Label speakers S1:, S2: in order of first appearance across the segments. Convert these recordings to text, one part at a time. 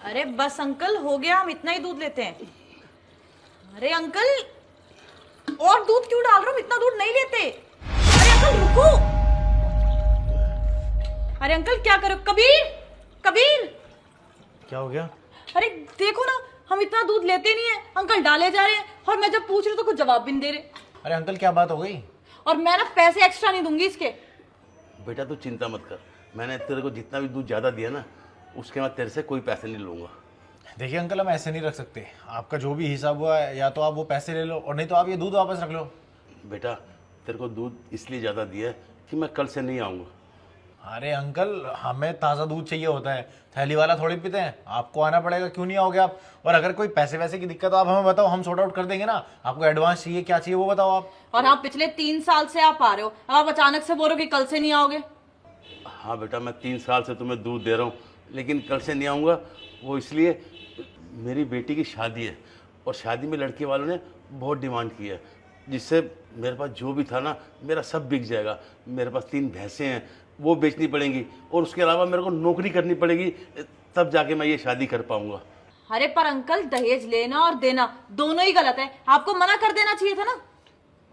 S1: अरे बस अंकल, हो गया, हम इतना ही दूध लेते हैं। अरे अंकल, और दूध क्यों डाल रहे हो? इतना दूध नहीं लेते। अरे अंकल रुको। अरे अंकल क्या करो? कबीर, कबीर।
S2: क्या हो गया?
S1: अरे देखो ना, हम इतना दूध लेते नहीं है, अंकल डाले जा रहे हैं, और मैं जब पूछ रही हूँ तो कुछ जवाब भी नहीं दे रहे।
S2: अरे अंकल क्या बात हो गई?
S1: और मैं ना पैसे एक्स्ट्रा नहीं दूंगी इसके।
S3: बेटा तू चिंता मत कर, मैंने तेरे को जितना भी दूध ज़्यादा दिया ना, उसके बाद तेरे से कोई पैसे नहीं लूँगा।
S2: देखिए अंकल, हम ऐसे नहीं रख सकते। आपका जो भी हिसाब हुआ है, या तो आप वो पैसे ले लो और नहीं तो आप ये दूध वापस रख लो।
S3: बेटा तेरे को दूध इसलिए ज़्यादा दिया है कि मैं कल से नहीं आऊँगा।
S2: अरे अंकल, हमें ताज़ा दूध चाहिए होता है, थैली वाला थोड़ी पीते हैं। आपको आना पड़ेगा, क्यों नहीं आओगे आप? और अगर कोई पैसे वैसे की दिक्कत हो आप हमें बताओ, हम सॉर्ट आउट कर देंगे ना। आपको एडवांस चाहिए, क्या चाहिए वो बताओ आप।
S1: और आप पिछले 3 साल से आप आ रहे हो, आप अचानक से बोल रहे हो कि कल से नहीं आओगे।
S3: हाँ बेटा, मैं 3 साल से तुम्हें दूध दे रहा हूँ, लेकिन कल से नहीं आऊँगा। वो इसलिए मेरी बेटी की शादी है, और शादी में लड़के वालों ने बहुत डिमांड की है, जिससे मेरे पास जो भी था ना, मेरा सब बिक जाएगा। मेरे पास 3 भैंसें हैं, वो बेचनी पड़ेंगी, और उसके अलावा मेरे को नौकरी करनी पड़ेगी, तब जाके मैं ये शादी कर पाऊँगा।
S1: अरे पर अंकल, दहेज लेना और देना दोनों ही गलत है, आपको मना कर देना चाहिए था ना।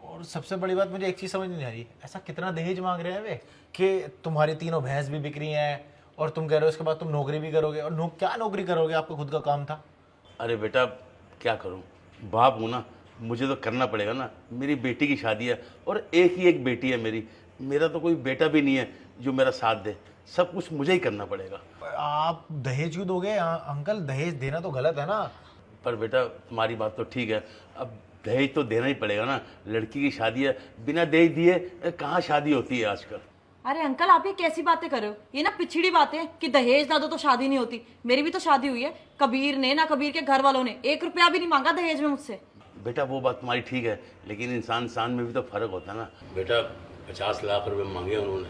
S2: और सबसे बड़ी बात, मुझे एक चीज़ समझ नहीं आ रही, ऐसा कितना दहेज मांग रहे हैं वे कि तुम्हारी 3 भैंस भी बिक रही हैं और तुम कह रहे हो इसके बाद तुम नौकरी भी करोगे। और क्या नौकरी करोगे? आपका खुद का काम था।
S3: अरे बेटा क्या करूं, बाप हूं ना, मुझे तो करना पड़ेगा ना। मेरी बेटी की शादी है, और एक ही एक बेटी है मेरी। मेरा तो कोई बेटा भी नहीं है जो मेरा साथ दे, सब कुछ मुझे ही करना पड़ेगा।
S2: आप दहेज क्यों दोगे? अंकल, दहेज देना तो गलत है ना।
S3: पर बेटा तुम्हारी बात तो ठीक है, अब दहेज तो देना ही पड़ेगा ना, लड़की की शादी है, बिना दहेज दिए कहाँ शादी होती है आजकल।
S1: अरे अंकल, आप ये कैसी बातें कर रहे हो? ये ना पिछड़ी बातें कि दहेज ना दो तो शादी नहीं होती। मेरी भी तो शादी हुई है, कबीर ने ना कबीर के घर वालों ने 1 रुपया भी नहीं मांगा दहेज में मुझसे।
S3: बेटा वो बात तुम्हारी ठीक है, लेकिन इंसान इंसान में भी तो फर्क होता है ना। बेटा 50 लाख रुपए मांगे उन्होंने,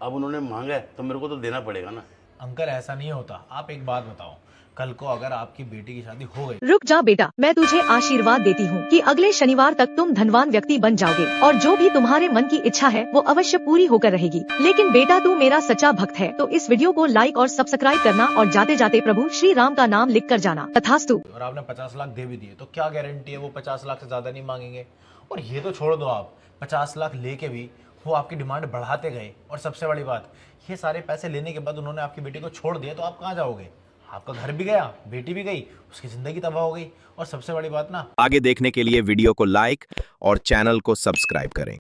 S3: अब उन्होंने मांगा है तो मेरे को तो देना पड़ेगा ना।
S2: अंकल ऐसा नहीं होता। आप एक बात बताओ, कल को अगर आपकी बेटी की शादी हो गई।
S4: रुक जा बेटा, मैं तुझे आशीर्वाद देती हूँ कि अगले शनिवार तक तुम धनवान व्यक्ति बन जाओगे और जो भी तुम्हारे मन की इच्छा है वो अवश्य पूरी होकर रहेगी। लेकिन बेटा, तू मेरा सच्चा भक्त है तो इस वीडियो को लाइक और सब्सक्राइब करना और जाते जाते प्रभु श्री राम का नाम लिख कर जाना। तथास्तु।
S2: और आपने 50 लाख दे भी दिए तो क्या गारंटी है वो 50 लाख से ज्यादा नहीं मांगेंगे? और ये तो छोड़ दो, आप 50 लाख लेके भी वो आपकी डिमांड बढ़ाते गए। और सबसे बड़ी बात, ये सारे पैसे लेने के बाद उन्होंने आपकी बेटी को छोड़ दिया, तो आप कहाँ जाओगे? आपका घर भी गया, बेटी भी गई, उसकी जिंदगी तबाह हो गई। और सबसे बड़ी बात ना,
S5: आगे देखने के लिए वीडियो को लाइक और चैनल को सब्सक्राइब करें।